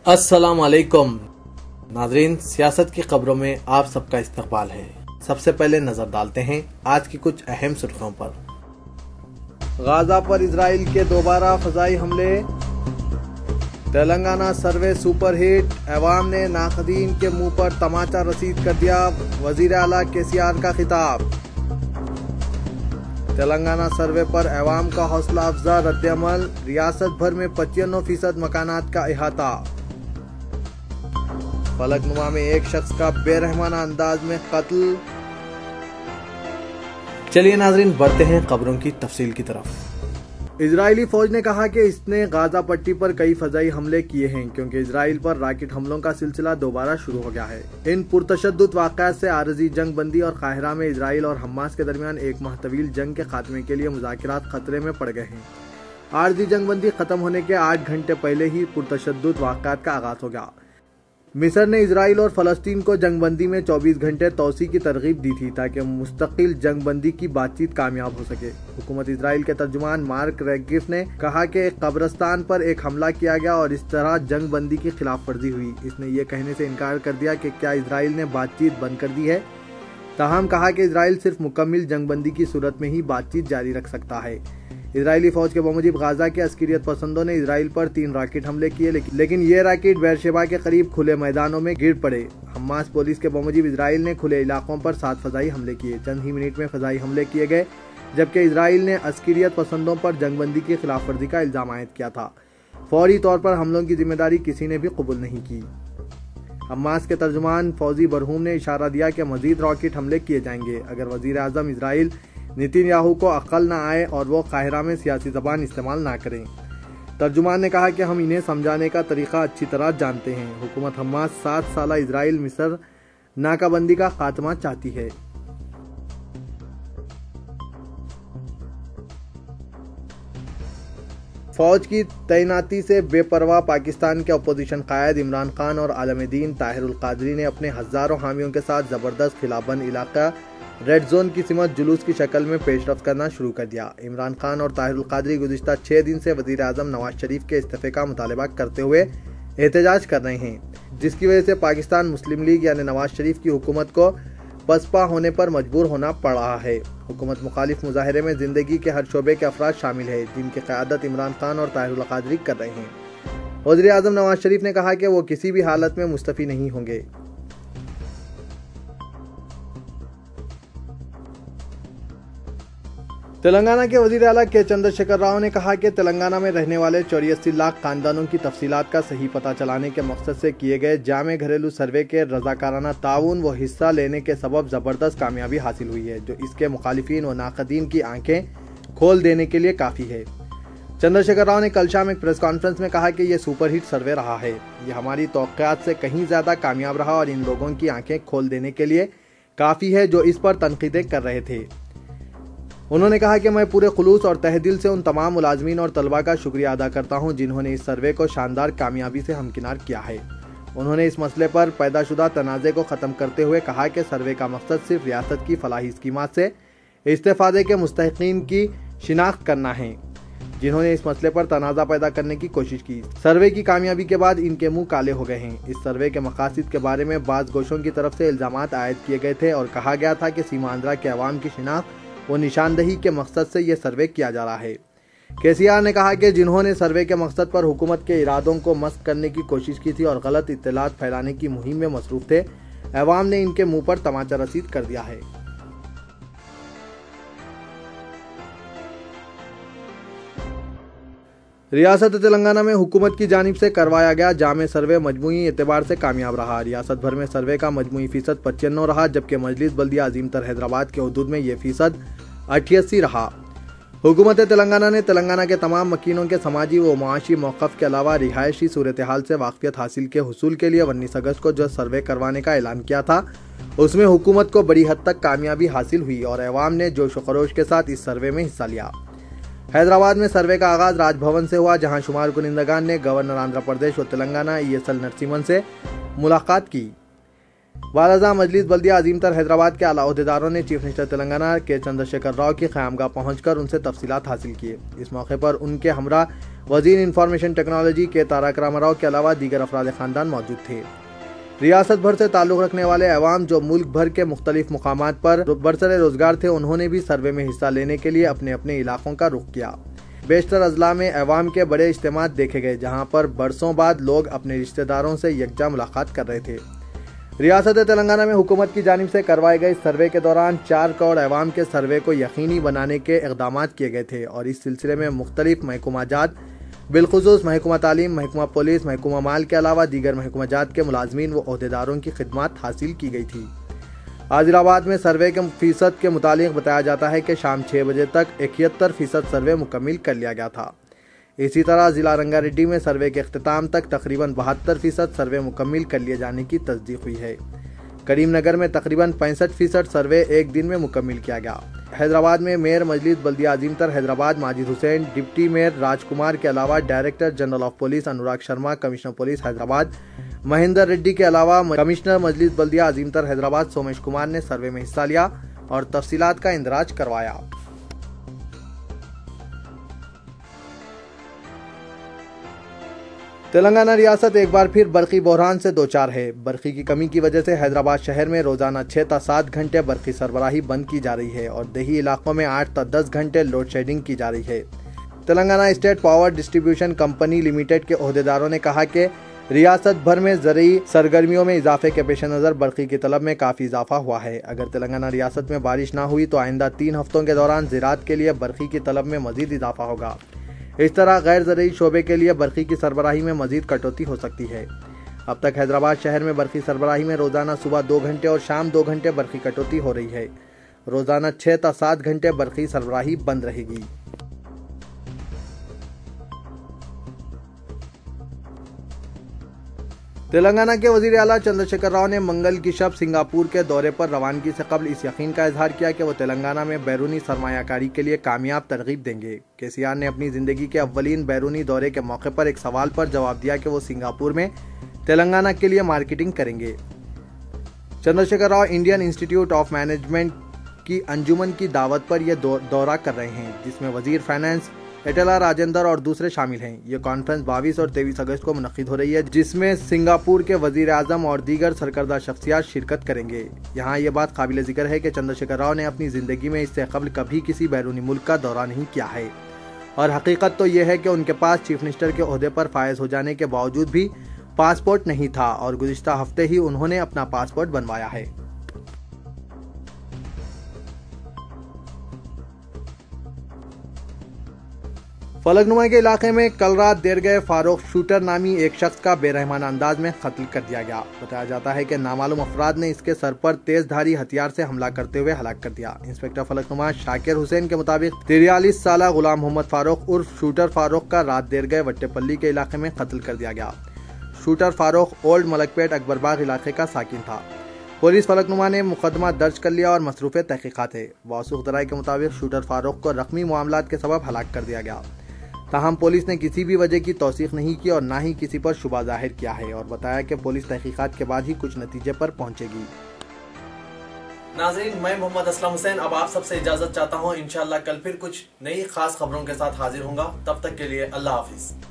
अस्सलाम वालेकुम नाज़रीन, सियासत की खबरों में आप सबका इस्तकबाल है। सबसे पहले नजर डालते हैं आज की कुछ अहम सुर्खियों पर। गाजा पर इजराइल के दोबारा फजाई हमले, तेलंगाना सर्वे सुपरहिट, अवाम ने नाक़दीन के मुंह पर तमाचा रसीद कर दिया, वजीर आला केसीआर का खिताब। तेलंगाना सर्वे पर अवाम का हौसला अफजा रद्दअमल, रियासत भर में 95% मकानात का अहाता। फलकनुमा में एक शख्स का बेरहमाना अंदाज में कत्ल। चलिए नाजरीन, बढ़ते हैं खबरों की तफसील की तरफ। इजरायली फौज ने कहा कि इसने गाजा पट्टी पर कई फजाई हमले किए हैं क्योंकि इजराइल पर रॉकेट हमलों का सिलसिला दोबारा शुरू हो गया है। इन पुरतशद्दुद वाक़यात से आरजी जंग बंदी और काहिरा में इजराइल और हमास के दरमियान एक माह तवील जंग के खात्मे के लिए मुज़ाकरात खतरे में पड़ गए हैं। आरजी जंग बंदी खत्म होने के 8 घंटे पहले ही पुरतशद्दुद वाक़यात का आगाज हो गया। मिस्र ने इजराइल और फलस्तीन को जंगबंदी में 24 घंटे तोसी की तरगीब दी थी ताकि मुस्तकिल जंगबंदी की बातचीत कामयाब हो सके। हुकूमत इजराइल के तर्जुमान मार्क रेगिफ ने कहा कि एक कब्रिस्तान पर एक हमला किया गया और इस तरह जंगबंदी की खिलाफ वर्जी हुई। इसने ये कहने से इनकार कर दिया कि क्या इजराइल ने बातचीत बंद कर दी है, ताहम कहा कि इजराइल सिर्फ मुकम्मिल जंगबंदी की सूरत में ही बातचीत जारी रख सकता है। इजरायली फौज के बमुजिब गाजा के अस्करियत पसंदों ने इजराइल पर 3 रॉकेट हमले किए, लेकिन ये रॉकेट बेरशेबा के करीब खुले मैदानों में गिर पड़े। हमास पुलिस के बमुजिब इजराइल ने खुले इलाकों पर 7 फजाई हमले किए। चंद ही मिनट में फजाई हमले किए गए, जबकि इजराइल ने अस्करियत पसंदों पर जंगबंदी की खिलाफ वर्जी का इल्जाम आयद किया था। फौरी तौर पर हमलों की जिम्मेदारी किसी ने भी कबूल नहीं की। हमास के तर्जुमान फौजी बरहूम ने इशारा दिया कि मजीद रॉकेट हमले किए जाएंगे अगर वजीर आजम इजराइल नेतन्याहू को अक्ल न आए और वो काहिरा में सियासी जबान इस्तेमाल ना करें। तर्जुमान ने कहा कि हम इन्हें समझाने का तरीका अच्छी तरह जानते हैं। हुकूमत हमास 7 साला इजराइल मिस्र नाकाबंदी का खात्मा चाहती है। फौज की तैनाती से बेपरवाह पाकिस्तान के अपोजिशन कायद इमरान खान और आलम दीन ताहिर उल कादरी ने अपने हजारों हामियों के साथ जबरदस्त खिलाफबंद इलाका रेड जोन की सिमत जुलूस की शक्ल में पेशरफ्त करना शुरू कर दिया। इमरान खान और ताहिर उल कादरी गुज़िश्ता 6 दिन से वज़ीर आज़म नवाज शरीफ के इस्तीफ़े का मुतालबा करते हुए एहतजाज कर रहे हैं, जिसकी वजह से पाकिस्तान मुस्लिम लीग यानी नवाज शरीफ की हुकूमत को पसपा होने पर मजबूर होना पड़ रहा है। हुकूमत मुखालिफ मुजाहरे में ज़िंदगी के हर शोबे के अफराद शामिल है, जिनकी क़यादत इमरान खान और ताहिर उल कादरी कर रहे हैं। वज़ीर आज़म नवाज शरीफ ने कहा कि वो किसी भी हालत में मुस्तफ़ी नहीं होंगे। तेलंगाना के वजीर आला के चंद्रशेखर राव ने कहा कि तेलंगाना में रहने वाले 84 लाख खानदानों की तफसीलात का सही पता चलाने के मकसद से किए गए जामे घरेलू सर्वे के रजाकाराना ताउन व हिस्सा लेने के सबब ज़बरदस्त कामयाबी हासिल हुई है, जो इसके मुखालिफिन व नाक़दीन की आंखें खोल देने के लिए काफ़ी है। चंद्रशेखर राव ने कल शाम एक प्रेस कॉन्फ्रेंस में कहा कि यह सुपरहिट सर्वे रहा है। ये हमारी तौक़्क़ात से कहीं ज़्यादा कामयाब रहा और इन लोगों की आंखें खोल देने के लिए काफ़ी है जो इस पर तनकीदें कर रहे थे। उन्होंने कहा कि मैं पूरे खुलूस और तहदिल से उन तमाम मुलाजमीन और तलबा का शुक्रिया अदा करता हूं जिन्होंने इस सर्वे को शानदार कामयाबी से हमकिनार किया है। उन्होंने इस मसले पर पैदाशुदा तनाज़े को ख़त्म करते हुए कहा कि सर्वे का मकसद सिर्फ रियासत की फलाही स्कीमात से इस्तेफादे के मुस्तहिकीन की शिनाख्त करना है, जिन्होंने इस मसले पर तनाज़ा पैदा करने की कोशिश की। सर्वे की कामयाबी के बाद इनके मुंह काले हो गए हैं। इस सर्वे के मकासद के बारे में बाज़ गोशों की तरफ से इल्ज़ामात आयद किए गए थे और कहा गया था कि सीमांध्रा के अवाम की शिनाख्त वो निशानदही के मकसद से ये सर्वे किया जा रहा है। केसीआर ने कहा कि जिन्होंने सर्वे के मकसद पर हुकूमत के इरादों को मस्क करने की कोशिश की थी और गलत इत्तलात फैलाने की मुहिम में मसरूफ थे, अवाम ने इनके मुंह पर तमाचा रसीद कर दिया है। रियासत तेलंगाना में हुकूमत की जानिब से करवाया गया जामे सर्वे मजमूई एतबार से कामयाब रहा। रियासत भर में सर्वे का मजमूई फीसद 95 रहा, जबकि मजलिस बल्दिया अजीम तर हैदराबाद के हदूद में ये फीसद 88 रहा। हुकूमत तेलंगाना ने तेलंगाना के तमाम मकीनों के समाजी व मुआशी मौक़िफ़ के अलावा रिहायशी सूरत हाल से वाक़फ़ियत हासिल के हुसूल के लिए 19 अगस्त को जो सर्वे करवाने का ऐलान किया था, उसमें हुकूमत को बड़ी हद तक कामयाबी हासिल हुई और अवाम ने जोश व खरोश के साथ इस सर्वे में हिस्सा लिया। हैदराबाद में सर्वे का आगाज राजभवन से हुआ, जहां शुमार कुनिंदगान ने गवर्नर आंध्र प्रदेश और तेलंगाना ESL नरसिम्हन से मुलाकात की। बालाजा मजलिस बल्दिया अजीम तर हैदराबाद के आला अहदेदारों ने चीफ मिनिस्टर तेलंगाना के चंद्रशेखर राव की क़यामगाह पहुंचकर उनसे तफसीलात हासिल किए। इस मौके पर उनके हमरा वजीर इंफॉर्मेशन टेक्नोलॉजी के तारक रामाराव के अलावा दीगर अफराद खानदान मौजूद थे। रियासत भर से ताल्लुक़ रखने वाले अवाम जो मुल्क भर के मुख्तलिफ मुकामात पर बरसरे रोजगार थे, उन्होंने भी सर्वे में हिस्सा लेने के लिए अपने अपने इलाकों का रुख किया। बेशतर अजला में अवाम के बड़े इज्तिमात देखे गए, जहाँ पर बरसों बाद लोग अपने रिश्तेदारों से यकजा मुलाकात कर रहे थे। रियासत तेलंगाना में हुकूमत की जानिब से करवाए गए सर्वे के दौरान 4 करोड़ अवाम के सर्वे को यकीनी बनाने के इक़दाम किए गए थे और इस सिलसिले में मुख्तलिफ महकूमाजात बिलखुसूस महकमा तालीम, महकमा पुलिस, महकमा माल के अलावा दीगर महकमाजात के मुलाजमीन व ओहदेदारों की खिदमत हासिल की गई थी। आदिलाबाद में सर्वे के फीसद के मुतालिक बताया जाता है कि शाम 6 बजे तक 71% सर्वे मुकम्मिल कर लिया गया था। इसी तरह जिला रंगारेड्डी में सर्वे के अख्तिताम तक तकरीबन 72% सर्वे मुकम्मिल कर लिए जाने की तस्दीक हुई है। करीमनगर में तकरीबन 65% सर्वे एक दिन में मुकम्मिल किया गया। हैदराबाद में मेयर मजलिस बल्दिया अजीम तर हैदराबाद माजिद हुसैन, डिप्टी मेयर राजकुमार के अलावा director general of police Anurag Sharma, commissioner police Hyderabad Mahendra Reddy के अलावा कमिश्नर मजलिस बल्दिया अजीम तर हैदराबाद सोमेश कुमार ने सर्वे में हिस्सा लिया और तफसीलात का इंदराज करवाया। तेलंगाना रियासत एक बार फिर बरकी बहरान से दोचार है। बरकी की कमी की वजह से हैदराबाद शहर में रोजाना 6 से 7 घंटे बरकी सरबराही बंद की जा रही है और देही इलाकों में 8 से 10 घंटे लोड शेडिंग की जा रही है। Telangana state power distribution company limited के ओहदेदारों ने कहा कि रियासत भर में ज़रूरी सरगर्मियों में इजाफे के पेश नज़र बरकी की तलब में काफ़ी इजाफा हुआ है। अगर तेलंगाना रियासत में बारिश ना हुई तो आइंदा 3 हफ्तों के दौरान ज़राअत के लिए बरकी की तलब में मजीद इजाफा होगा। इस तरह गैर ज़रूरी शोबे के लिए बरकी की सरबराही में मजीद कटौती हो सकती है। अब तक हैदराबाद शहर में बरकी सरबराही में रोजाना सुबह 2 घंटे और शाम 2 घंटे बरकी कटौती हो रही है। रोजाना 6 से 7 घंटे बरकी सरबराही बंद रहेगी। तेलंगाना के वजीर आला चंद्रशेखर राव ने मंगल की शब सिंगापुर के दौरे पर रवानगी से कबल इस यकीन का इजहार किया कि वो तेलंगाना में बैरूनी सरमायाकारी के लिए कामयाब तरगीब देंगे। केसीआर ने अपनी जिंदगी के अव्वलीन बैरूनी दौरे के मौके पर एक सवाल पर जवाब दिया कि वो सिंगापुर में तेलंगाना के लिए मार्केटिंग करेंगे। Chandrashekhar Rao Indian institute of management की अंजुमन की दावत पर यह दौरा कर रहे हैं, जिसमें वजीर फाइनेंस एटेला राजेंद्र और दूसरे शामिल हैं। ये कॉन्फ्रेंस 22 और 23 अगस्त को मुनक्किद हो रही है, जिसमें सिंगापुर के वजीर आजम और दीगर सरकर्दा शख्सियात शिरकत करेंगे। यहाँ ये बात काबिल जिक्र है कि चंद्रशेखर राव ने अपनी जिंदगी में इससे कबल कभी किसी बैरूनी मुल्क का दौरा नहीं किया है और हकीकत तो यह है कि उनके पास चीफ मिनिस्टर के ओहदे पर फायज हो जाने के बावजूद भी पासपोर्ट नहीं था और गुज़िश्ता हफ्ते ही उन्होंने अपना पासपोर्ट बनवाया है। फलकनुमा के इलाके में कल रात देर गए फारूक शूटर नामी एक शख्स का बेरहमाना अंदाज में कत्ल कर दिया गया। बताया जाता है कि नामालूम अफराद ने इसके सर पर तेजधारी हथियार से हमला करते हुए हलाक कर दिया। इंस्पेक्टर फलकनुमा शाकिर हुसैन के मुताबिक 43 साला गुलाम मोहम्मद फारूक उर्फ शूटर फारूक का रात देर गए वट्टेपल्ली के इलाके में कत्ल कर दिया गया। शूटर फारूक ओल्ड मलकपेट अकबरबाग इलाके का साकिन था। पुलिस फलकनुमा ने मुकदमा दर्ज कर लिया और मसरूफ तहकीकात है। वासूख दराई के मुताबिक शूटर फारूक को रकमी मामलात के सबब हलाक कर दिया गया। ताहम पुलिस ने किसी भी वजह की तौसीक नहीं की और ना ही किसी पर शुबा जाहिर किया है और बताया कि पुलिस तहकीकात के बाद ही कुछ नतीजे पर पहुंचेगी। नाज़रीन, मैं मोहम्मद असलम हुसैन अब आप सबसे इजाजत चाहता हूं। इंशाअल्लाह कल फिर कुछ नई खास खबरों के साथ हाजिर होऊंगा। तब तक के लिए अल्लाह हाफिज।